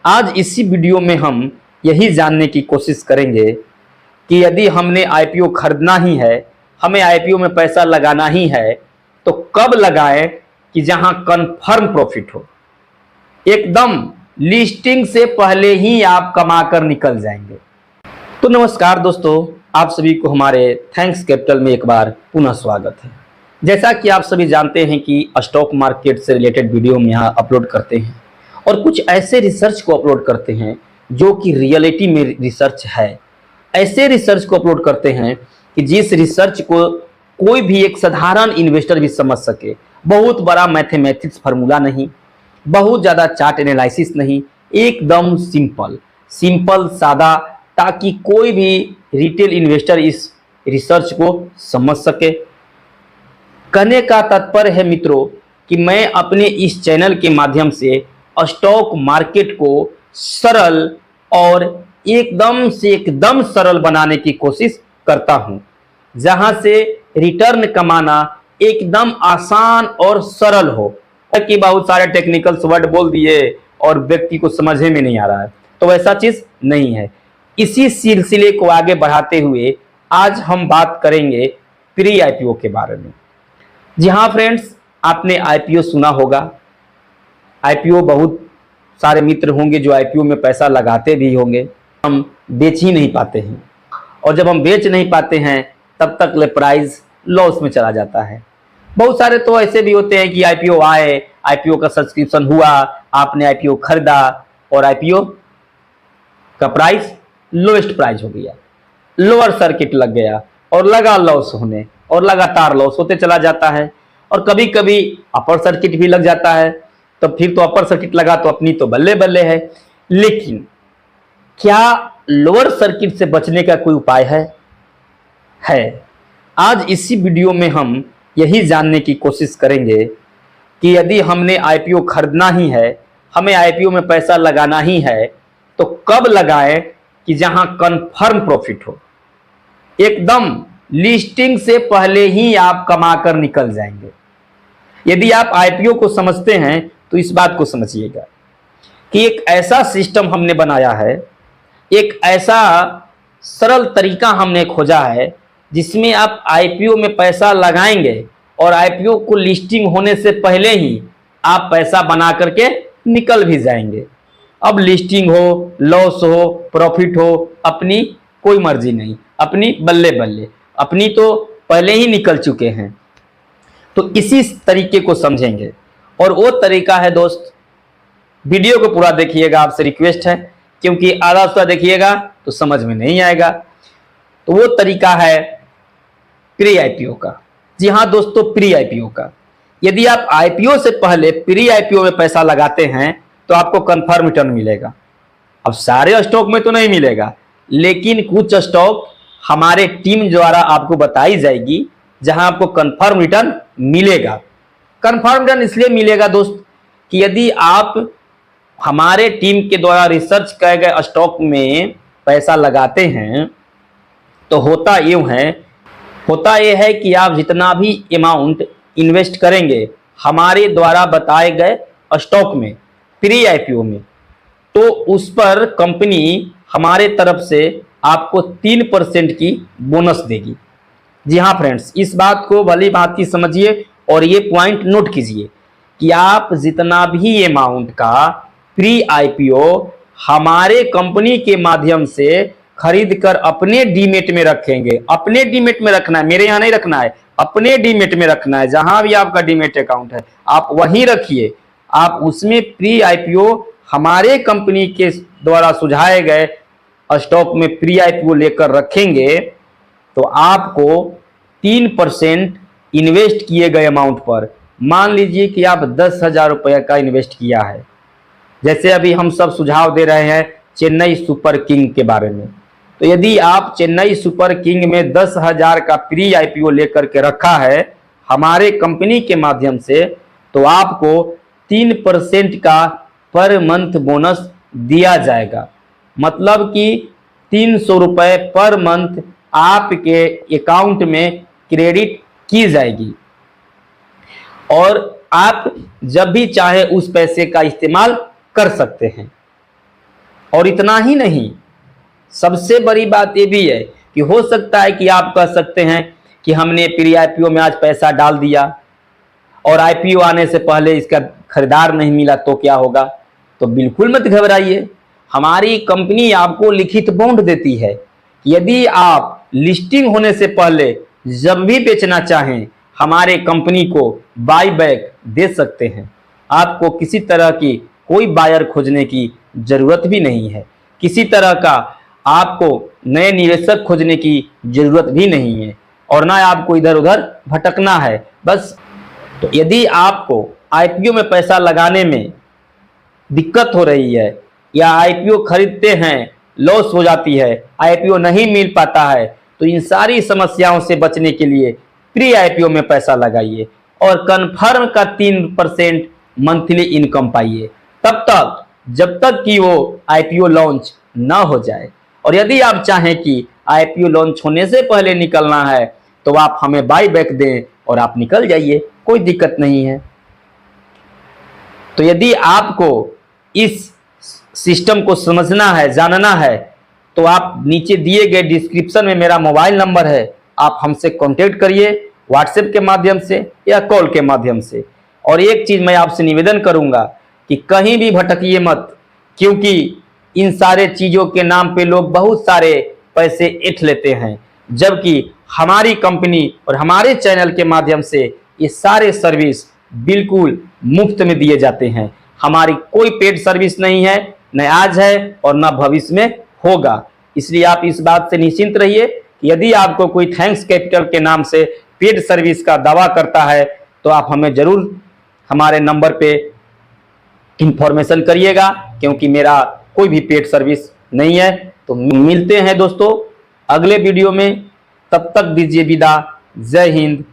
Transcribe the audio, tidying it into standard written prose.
आज इसी वीडियो में हम यही जानने की कोशिश करेंगे कि यदि हमने आईपीओ खरीदना ही है, हमें आईपीओ में पैसा लगाना ही है, तो कब लगाएं कि जहां कंफर्म प्रॉफिट हो, एकदम लिस्टिंग से पहले ही आप कमाकर निकल जाएंगे। तो नमस्कार दोस्तों, आप सभी को हमारे थैंक्स कैपिटल में एक बार पुनः स्वागत है। जैसा कि आप सभी जानते हैं कि स्टॉक मार्केट से रिलेटेड वीडियो हम यहाँ अपलोड करते हैं और कुछ ऐसे रिसर्च को अपलोड करते हैं जो कि रियलिटी में रिसर्च है। ऐसे रिसर्च को अपलोड करते हैं कि जिस रिसर्च को कोई भी एक साधारण इन्वेस्टर भी समझ सके। बहुत बड़ा मैथमेटिक्स फार्मूला नहीं, बहुत ज़्यादा चार्ट एनालिसिस नहीं, एकदम सिंपल सादा, ताकि कोई भी रिटेल इन्वेस्टर इस रिसर्च को समझ सके। कहने का तात्पर्य है मित्रों कि मैं अपने इस चैनल के माध्यम से स्टॉक मार्केट को सरल और एकदम सरल बनाने की कोशिश करता हूं, जहां से रिटर्न कमाना एकदम आसान और सरल हो। कि बहुत सारे टेक्निकल वर्ड बोल दिए और व्यक्ति को समझने में नहीं आ रहा है, तो वैसा चीज नहीं है। इसी सिलसिले को आगे बढ़ाते हुए आज हम बात करेंगे प्री आईपीओ के बारे में। जी हाँ फ्रेंड्स, आपने आईपीओ सुना होगा। आईपीओ बहुत सारे मित्र होंगे जो आईपीओ में पैसा लगाते भी होंगे। हम बेच ही नहीं पाते हैं, और जब हम बेच नहीं पाते हैं तब तक ले प्राइस लॉस में चला जाता है। बहुत सारे तो ऐसे भी होते हैं कि आईपीओ आए, आईपीओ का सब्सक्रिप्शन हुआ, आपने आईपीओ खरीदा और आईपीओ का प्राइस लोएस्ट प्राइस हो गया, लोअर सर्किट लग गया और लगा लॉस होने, और लगातार लॉस होते चला जाता है। और कभी कभी अपर सर्किट भी लग जाता है, तो फिर तो अपर सर्किट लगा तो अपनी तो बल्ले बल्ले है। लेकिन क्या लोअर सर्किट से बचने का कोई उपाय है? आज इसी वीडियो में हम यही जानने की कोशिश करेंगे कि यदि हमने आईपीओ खरीदना ही है, हमें आईपीओ में पैसा लगाना ही है, तो कब लगाएं कि जहां कंफर्म प्रॉफिट हो, एकदम लिस्टिंग से पहले ही आप कमाकर निकल जाएंगे। यदि आप आईपीओ को समझते हैं तो इस बात को समझिएगा कि एक ऐसा सिस्टम हमने बनाया है, एक ऐसा सरल तरीका हमने खोजा है जिसमें आप आईपीओ में पैसा लगाएंगे और आईपीओ को लिस्टिंग होने से पहले ही आप पैसा बना करके निकल भी जाएंगे। अब लिस्टिंग हो, लॉस हो, प्रॉफिट हो, अपनी कोई मर्जी नहीं, अपनी बल्ले बल्ले, अपनी तो पहले ही निकल चुके हैं। तो इसी तरीके को समझेंगे, और वो तरीका है दोस्त, वीडियो को पूरा देखिएगा, आपसे रिक्वेस्ट है, क्योंकि आधा अधूरा देखिएगा तो समझ में नहीं आएगा। तो वो तरीका है प्री आईपीओ का। जी हाँ दोस्तों, प्री आईपीओ का। यदि आप आईपीओ से पहले प्री आईपीओ में पैसा लगाते हैं तो आपको कंफर्म रिटर्न मिलेगा। अब सारे स्टॉक में तो नहीं मिलेगा, लेकिन कुछ स्टॉक हमारे टीम द्वारा आपको बताई जाएगी जहां आपको कंफर्म रिटर्न मिलेगा। कंफर्म रिटर्न इसलिए मिलेगा दोस्त कि यदि आप हमारे टीम के द्वारा रिसर्च किए गए स्टॉक में पैसा लगाते हैं तो होता यह है कि आप जितना भी अमाउंट इन्वेस्ट करेंगे हमारे द्वारा बताए गए स्टॉक में प्री आईपीओ में, तो उस पर कंपनी हमारे तरफ से आपको 3% की बोनस देगी। जी हाँ फ्रेंड्स, इस बात को भली भांति समझिए और ये पॉइंट नोट कीजिए कि आप जितना भी अमाउंट का प्री आईपीओ हमारे कंपनी के माध्यम से खरीद कर अपने डीमेट में रखेंगे, अपने डीमेट में रखना है, मेरे यहाँ नहीं रखना है, अपने डीमेट में रखना है। जहां भी आपका डीमेट अकाउंट है आप वहीं रखिए। आप उसमें प्री आईपीओ हमारे कंपनी के द्वारा सुझाए गए स्टॉक में प्री आईपीओ लेकर रखेंगे तो आपको 3% इन्वेस्ट किए गए अमाउंट पर, मान लीजिए कि आप 10,000 रुपये का इन्वेस्ट किया है, जैसे अभी हम सब सुझाव दे रहे हैं चेन्नई सुपर किंग के बारे में, तो यदि आप चेन्नई सुपर किंग में 10,000 का प्री आईपीओ लेकर के रखा है हमारे कंपनी के माध्यम से, तो आपको 3% का पर मंथ बोनस दिया जाएगा। मतलब कि 300 रुपये पर मंथ आपके अकाउंट में क्रेडिट की जाएगी और आप जब भी चाहे उस पैसे का इस्तेमाल कर सकते हैं। और इतना ही नहीं, सबसे बड़ी बात ये भी है कि हो सकता है कि आप कह सकते हैं कि हमने प्री आईपीओ में आज पैसा डाल दिया और आईपीओ आने से पहले इसका खरीदार नहीं मिला तो क्या होगा। तो बिल्कुल मत घबराइए, हमारी कंपनी आपको लिखित बॉन्ड देती है, यदि आप लिस्टिंग होने से पहले जब भी बेचना चाहें हमारे कंपनी को बाई बैक दे सकते हैं। आपको किसी तरह की कोई बायर खोजने की जरूरत भी नहीं है, किसी तरह का आपको नए निवेशक खोजने की जरूरत भी नहीं है, और ना आपको इधर उधर भटकना है बस। तो यदि आपको आईपीओ में पैसा लगाने में दिक्कत हो रही है या आईपीओ खरीदते हैं लॉस हो जाती है, आईपीओ नहीं मिल पाता है, तो इन सारी समस्याओं से बचने के लिए प्री आईपीओ में पैसा लगाइए और कन्फर्म का 3% मंथली इनकम पाइए, तब तक जब तक कि वो आईपीओ लॉन्च ना हो जाए। और यदि आप चाहें कि आईपीओ लॉन्च होने से पहले निकलना है तो आप हमें बाई बैक दें और आप निकल जाइए, कोई दिक्कत नहीं है। तो यदि आपको इस सिस्टम को समझना है, जानना है, तो आप नीचे दिए गए डिस्क्रिप्शन में मेरा मोबाइल नंबर है, आप हमसे कांटेक्ट करिए व्हाट्सएप के माध्यम से या कॉल के माध्यम से। और एक चीज़ मैं आपसे निवेदन करूंगा कि कहीं भी भटकिए मत, क्योंकि इन सारे चीज़ों के नाम पे लोग बहुत सारे पैसे ऐंठ लेते हैं, जबकि हमारी कंपनी और हमारे चैनल के माध्यम से ये सारे सर्विस बिल्कुल मुफ्त में दिए जाते हैं। हमारी कोई पेड सर्विस नहीं है, न आज है और न भविष्य में होगा। इसलिए आप इस बात से निश्चिंत रहिए कि यदि आपको कोई थैंक्स कैपिटल के नाम से पेड सर्विस का दावा करता है तो आप हमें जरूर हमारे नंबर पे इंफॉर्मेशन करिएगा, क्योंकि मेरा कोई भी पेड सर्विस नहीं है। तो मिलते हैं दोस्तों अगले वीडियो में, तब तक दीजिए विदा। जय हिंद,